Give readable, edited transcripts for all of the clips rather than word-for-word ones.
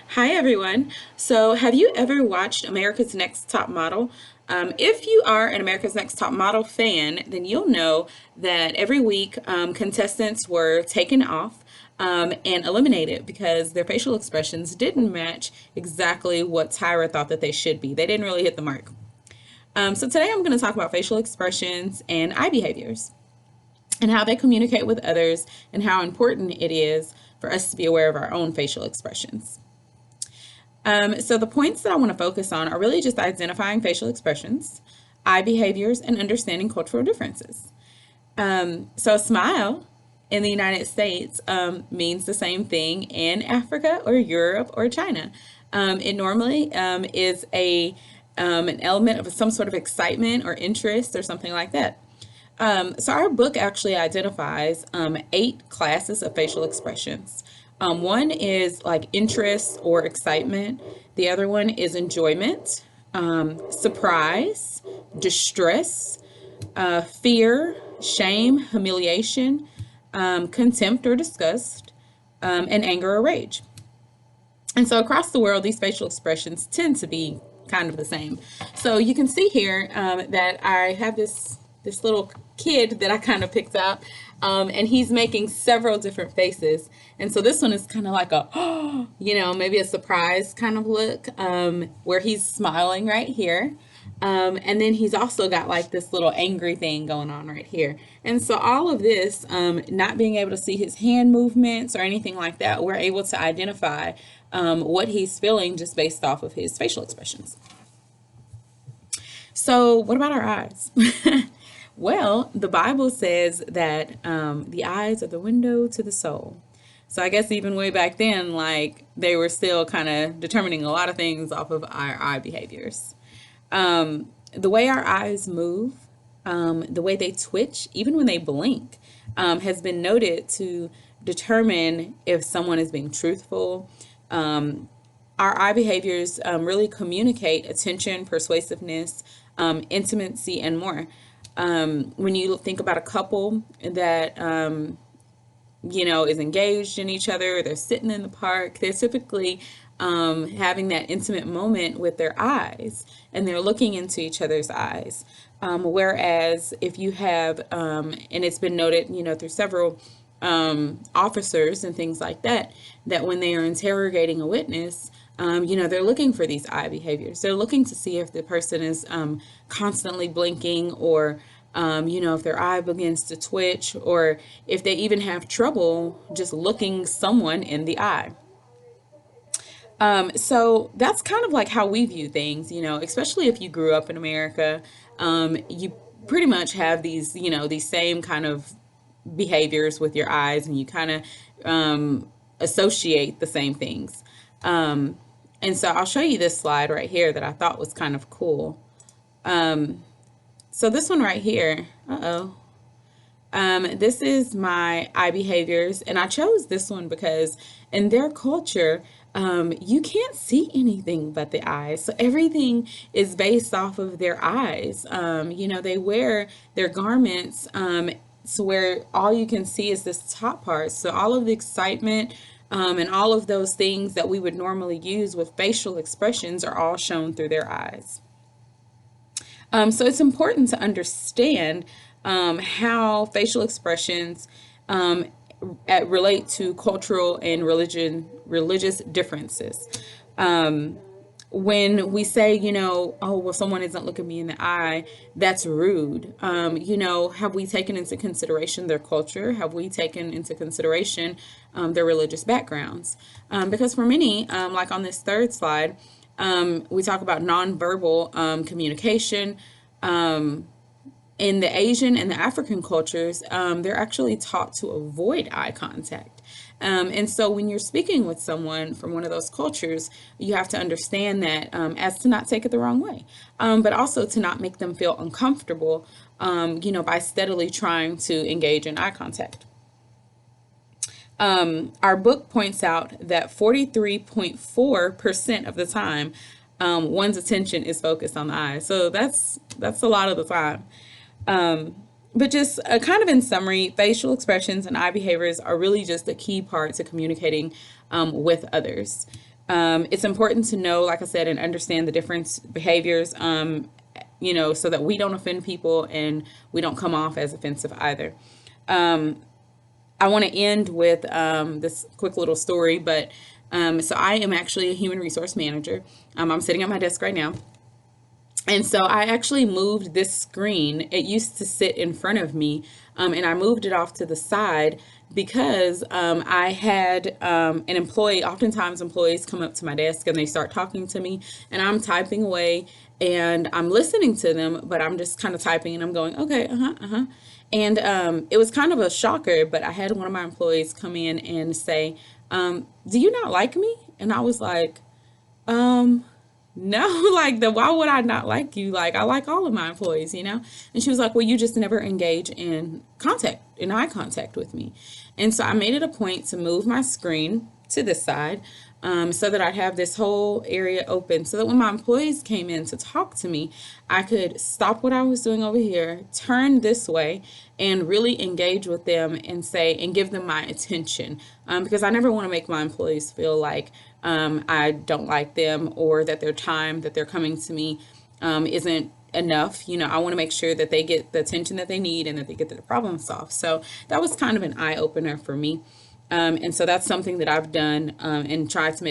Hi, everyone. So, have you ever watched America's Next Top Model? If you are an America's Next Top Model fan, then you'll know that every week contestants were taken off and eliminated because their facial expressions didn't match exactly what Tyra thought that they should be. They didn't really hit the mark. So, today I'm going to talk about facial expressions and eye behaviors and how they communicate with others and how important it is for us to be aware of our own facial expressions. So the points that I want to focus on are really just identifying facial expressions, eye behaviors, and understanding cultural differences. So a smile in the United States means the same thing in Africa or Europe or China. It normally is an element of some sort of excitement or interest or something like that. So our book actually identifies 8 classes of facial expressions. One is like interest or excitement. The other one is enjoyment, surprise, distress, fear, shame, humiliation, contempt or disgust, and anger or rage. And so across the world, these facial expressions tend to be kind of the same. So you can see here that I have this little kid that I kind of picked out, and he's making several different faces. And so this one is kind of like a, maybe a surprise kind of look, where he's smiling right here. And then he's also got like this little angry thing going on right here. And so all of this, not being able to see his hand movements or anything like that, we're able to identify what he's feeling just based off of his facial expressions. So what about our eyes? Well, the Bible says that the eyes are the window to the soul. So I guess even way back then, like they were still kind of determining a lot of things off of our eye behaviors. The way our eyes move, the way they twitch, even when they blink, has been noted to determine if someone is being truthful. Our eye behaviors really communicate attention, persuasiveness, intimacy, and more. When you think about a couple that is engaged in each other, they're sitting in the park, they're typically having that intimate moment with their eyes, and they're looking into each other's eyes. Whereas if you have, and it's been noted, through several officers and things like that, that when they are interrogating a witness, they're looking for these eye behaviors. They're looking to see if the person is constantly blinking, or if their eye begins to twitch, or if they even have trouble just looking someone in the eye. So that's kind of like how we view things, especially if you grew up in America. You pretty much have these same kind of behaviors with your eyes, and you kind of associate the same things. And so I'll show you this slide right here that I thought was kind of cool. So this one right here, this is my eye behaviors, and I chose this one because in their culture, you can't see anything but the eyes. So everything is based off of their eyes. They wear their garments so where all you can see is this top part. So all of the excitement and all of those things that we would normally use with facial expressions are all shown through their eyes. So it's important to understand how facial expressions relate to cultural and religious differences. When we say, oh, well, someone isn't looking me in the eye, that's rude. Have we taken into consideration their culture? Have we taken into consideration their religious backgrounds? Because for many, like on this third slide, we talk about nonverbal communication. In the Asian and the African cultures, they're actually taught to avoid eye contact. And so when you're speaking with someone from one of those cultures, you have to understand that as to not take it the wrong way, but also to not make them feel uncomfortable, by steadily trying to engage in eye contact. Our book points out that 43.4% of the time, one's attention is focused on the eyes. So that's a lot of the time. But just kind of in summary, facial expressions and eye behaviors are really just a key part to communicating with others. It's important to know, like I said, and understand the different behaviors, so that we don't offend people and we don't come off as offensive either. I want to end with this quick little story, but so I am actually a human resource manager. I'm sitting at my desk right now. And so I actually moved this screen. It used to sit in front of me, and I moved it off to the side because I had an employee. Oftentimes, employees come up to my desk and they start talking to me, and I'm typing away and I'm listening to them, but I'm just kind of typing and I'm going, okay, And it was kind of a shocker, but I had one of my employees come in and say, do you not like me? And I was like, no, like why would I not like you? Like I like all of my employees. And she was like, well, you just never engage in eye contact with me. And so I made it a point to move my screen to this side, so that I'd have this whole area open so that when my employees came in to talk to me, I could stop what I was doing over here, turn this way, and really engage with them and give them my attention. Because I never want to make my employees feel like I don't like them, or that their time that they're coming to me isn't enough. I want to make sure that they get the attention that they need and that they get their problem solved. So that was kind of an eye opener for me. And so that's something that I've done, and tried to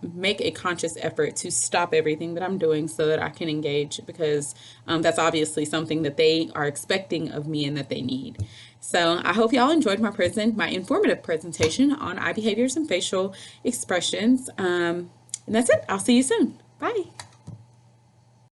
make a conscious effort to stop everything that I'm doing so that I can engage, because that's obviously something that they are expecting of me and that they need. So I hope y'all enjoyed my informative presentation on eye behaviors and facial expressions. And that's it. I'll see you soon. Bye.